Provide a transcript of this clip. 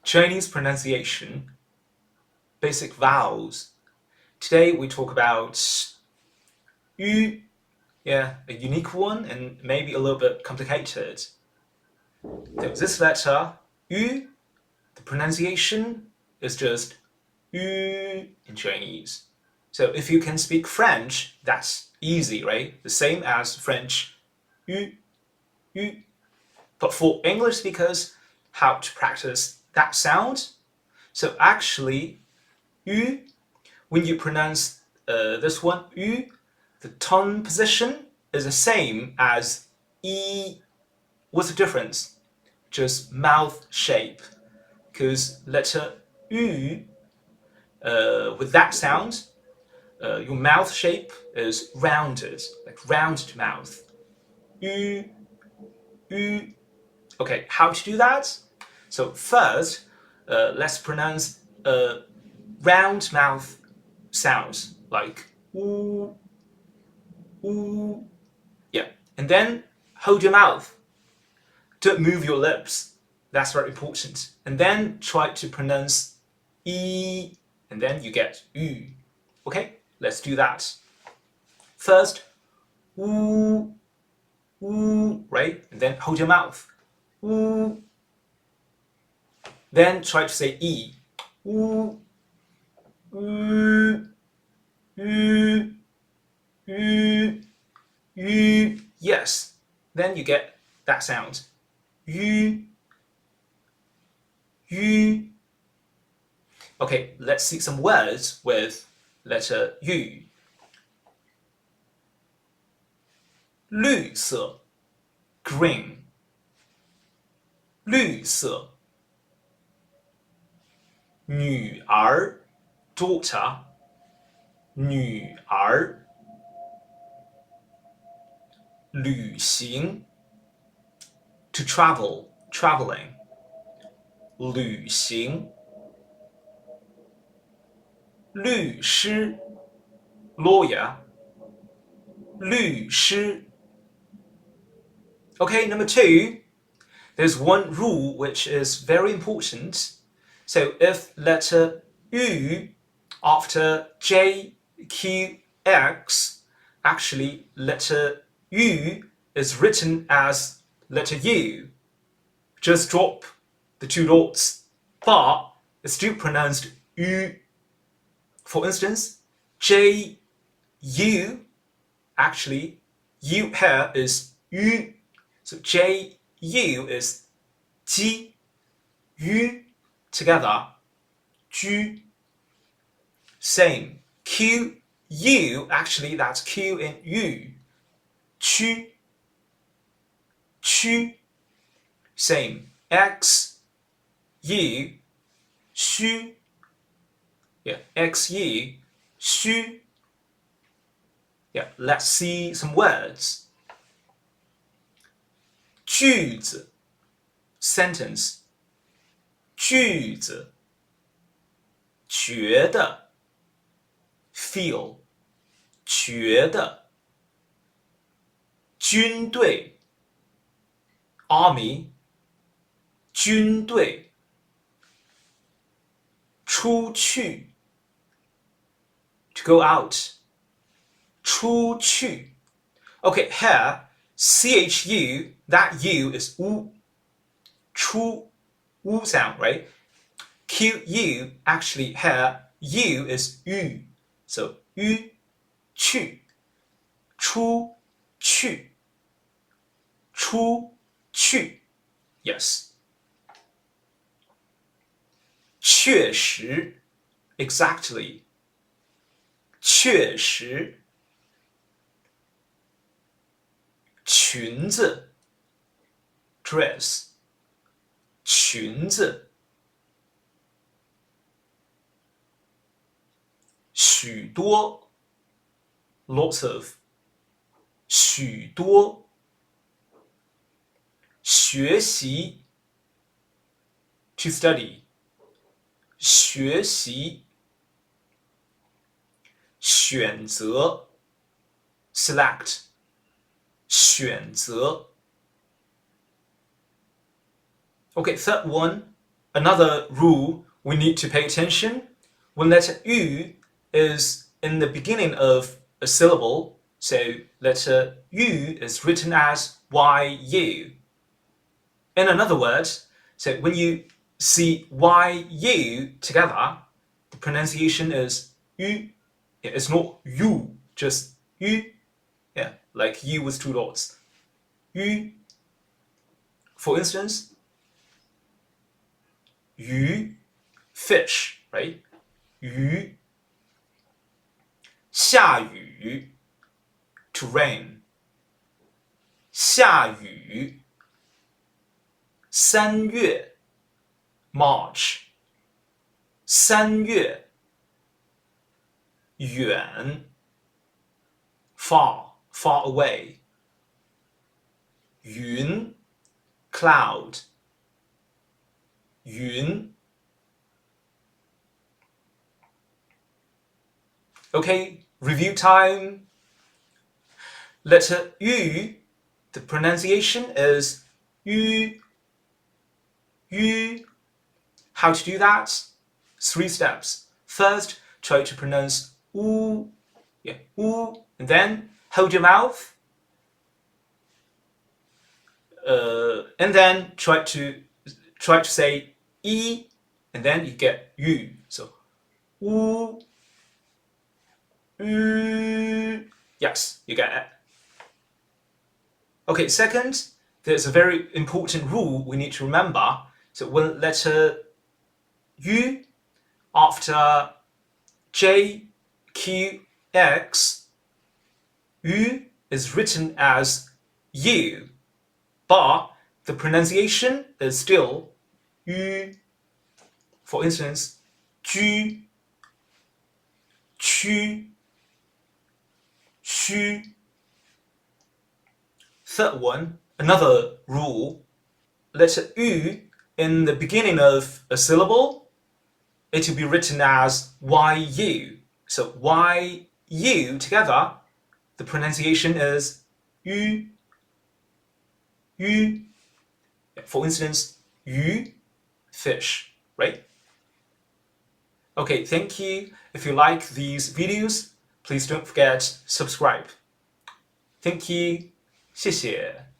Chinese pronunciation, basic vowels. Today we talk about yu, a unique one and maybe a little bit complicated. So this letter, yu, the pronunciation is just yu in Chinese. So if you can speak French, that's easy, right? The same as French, yu, yu. But for English speakers, how to practice that sound? So actually, yu, when you pronounce this one, yu, the tongue position is the same as e. What's the difference? Just mouth shape. Because letter yu, with that sound, your mouth shape is rounded, like rounded mouth. Yu, yu. Okay, how to do that? So first, let's pronounce round mouth sounds like oo, oo. Yeah, and then hold your mouth. Don't move your lips. That's very important. And then try to pronounce e, and then you get yu. Okay, let's do that. First, oo, oo, right? And then hold your mouth. Oo. Then try to say e. Ooh, ooh, ooh, ooh, ooh. Yes. Then you get that sound. Yu, yu. Okay, let's see some words with letter yu. 绿色 green. 绿色女儿 daughter 女儿旅行 to travel traveling 旅行律师 lawyer 律师 Okay, number 2, there's one rule which is very important. So if letter U after J, Q, X, actually letter U is written as letter U. Just drop the 2 dots, but it's still pronounced U. For instance, J, U, actually U here is U. So J, U is Ji, U together, Ju. Same. Q, U, actually that's Q and U. Chu, Chu. Same. X, U, Shu. Yeah, X, U, Shu. Yeah, let's see some words. 句子 sentence 句子觉得 feel 觉得军队 army 军队出去 to go out 出去 Okay, here CHU, that U is U. True U sound, right? QU, actually here, U is U. So U, 去, 出去, 出去. Yes. 确实 exactly. 确实裙子 dress 裙子许多 lots of 许多学习 to study 学习选择 select 选择 Okay, third one, another rule we need to pay attention. When letter U is in the beginning of a syllable, so letter U is written as YU. In other words, so when you see YU together, the pronunciation is U. Yeah, it's not U, just U. Yeah, like U with two dots. U. For instance, 鱼 fish, right? 鱼 下雨 to rain. 下雨3月 March. 3月远 far, far away. 云 cloud. 云 Okay, review time. Letter U, the pronunciation is U. U. How to do that? 3 steps. First, try to pronounce U. Yeah, U. And then hold your mouth. And then try to say E. And then you get U. So U. Yes, you get it. Okay, second, there's a very important rule we need to remember. So when letter U after J, Q, X, U is written as U, but the pronunciation is still U. For instance, 居, 区, 虚. Third one, another rule, letter U in the beginning of a syllable, it will be written as YU. So YU together, the pronunciation is U. U. For instance, 鱼 fish, right? Okay, thank you. If you like these videos, please don't forget subscribe. Thank you. 谢谢.